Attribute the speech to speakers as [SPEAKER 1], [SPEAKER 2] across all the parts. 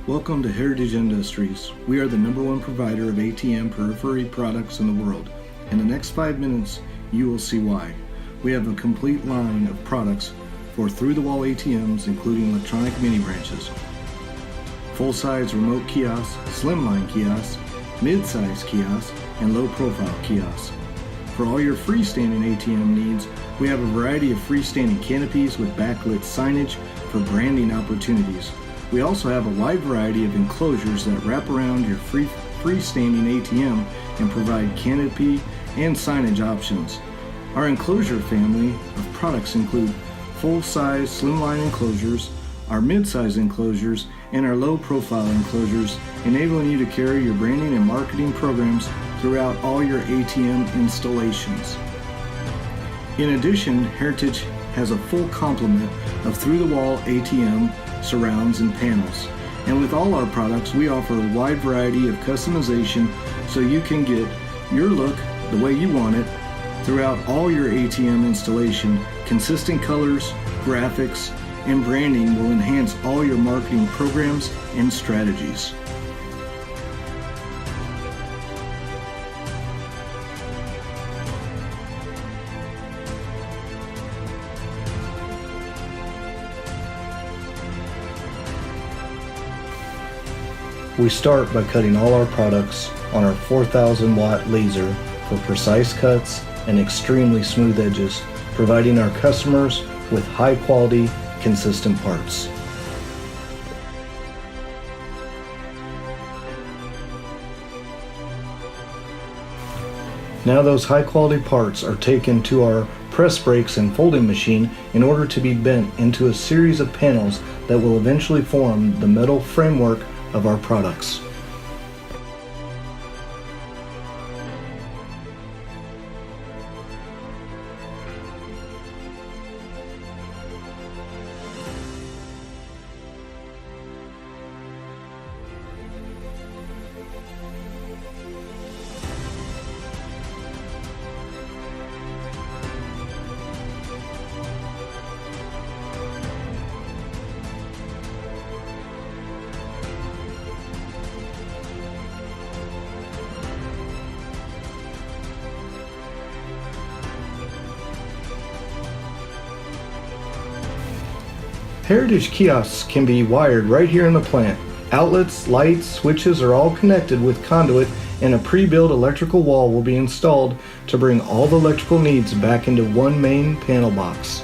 [SPEAKER 1] Welcome to Heritage Industries. We are the #1 provider of ATM periphery products in the world. In the next 5 minutes, you will see why. We have a complete line of products for through-the-wall ATMs, including electronic mini branches, full-size remote kiosks, slimline kiosks, mid-size kiosks, and low-profile kiosks. For all your freestanding ATM needs, we have a variety of freestanding canopies with backlit signage for branding opportunities. We also have a wide variety of enclosures that wrap around your freestanding ATM and provide canopy and signage options. Our enclosure family of products include full-size slimline enclosures, our mid-size enclosures, and our low-profile enclosures, enabling you to carry your branding and marketing programs throughout all your ATM installations. In addition, Heritage has a full complement of through-the-wall ATM surrounds and panels. And with all our products, we offer a wide variety of customization so you can get your look the way you want it throughout all your ATM installation. Consistent colors, graphics, and branding will enhance all your marketing programs and strategies. We start by cutting all our products on our 4,000 watt laser for precise cuts and extremely smooth edges, providing our customers with high quality, consistent parts. Now those high quality parts are taken to our press brakes and folding machine in order to be bent into a series of panels that will eventually form the metal framework of our products. Heritage kiosks can be wired right here in the plant. Outlets, lights, switches are all connected with conduit, and a pre-built electrical wall will be installed to bring all the electrical needs back into one main panel box.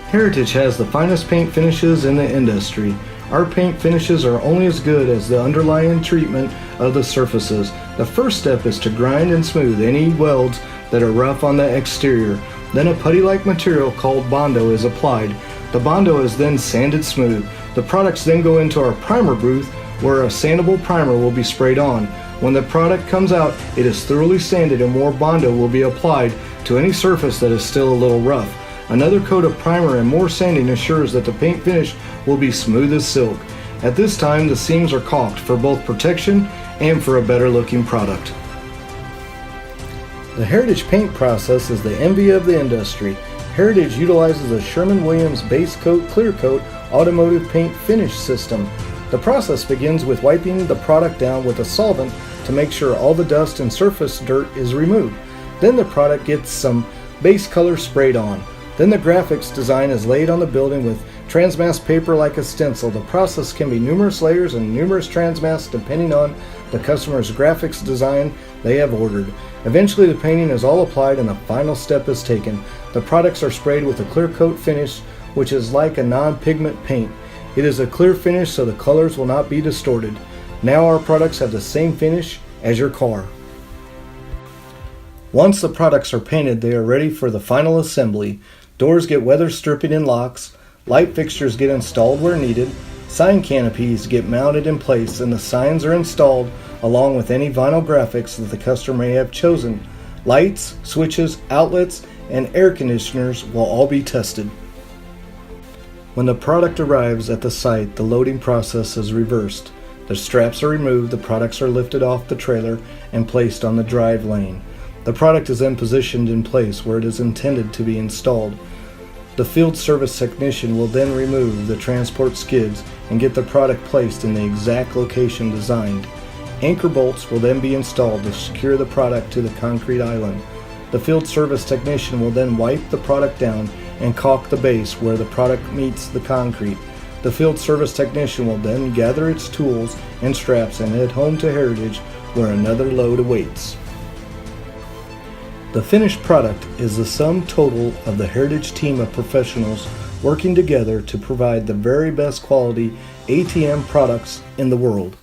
[SPEAKER 1] Heritage has the finest paint finishes in the industry. Our paint finishes are only as good as the underlying treatment of the surfaces. The first step is to grind and smooth any welds that are rough on the exterior. Then a putty-like material called Bondo is applied. The Bondo is then sanded smooth. The products then go into our primer booth where a sandable primer will be sprayed on. When the product comes out, it is thoroughly sanded and more Bondo will be applied to any surface that is still a little rough. Another coat of primer and more sanding assures that the paint finish will be smooth as silk. At this time, the seams are caulked for both protection and for a better looking product. The Heritage paint process is the envy of the industry. Heritage utilizes a Sherwin-Williams base coat clear coat automotive paint finish system. The process begins with wiping the product down with a solvent to make sure all the dust and surface dirt is removed. Then the product gets some base color sprayed on. Then the graphics design is laid on the building with transmass paper like a stencil. The process can be numerous layers and numerous transmass depending on the customer's graphics design they have ordered. Eventually the painting is all applied and the final step is taken. The products are sprayed with a clear coat finish, which is like a non-pigment paint. It is a clear finish so the colors will not be distorted. Now our products have the same finish as your car. Once the products are painted, they are ready for the final assembly. Doors get weather stripping and locks, light fixtures get installed where needed, sign canopies get mounted in place, and the signs are installed along with any vinyl graphics that the customer may have chosen. Lights, switches, outlets, and air conditioners will all be tested. When the product arrives at the site, the loading process is reversed. The straps are removed, the products are lifted off the trailer and placed on the drive lane. The product is then positioned in place where it is intended to be installed. The field service technician will then remove the transport skids and get the product placed in the exact location designed. Anchor bolts will then be installed to secure the product to the concrete island. The field service technician will then wipe the product down and caulk the base where the product meets the concrete. The field service technician will then gather its tools and straps and head home to Heritage where another load awaits. The finished product is the sum total of the Heritage team of professionals working together to provide the very best quality ATM products in the world.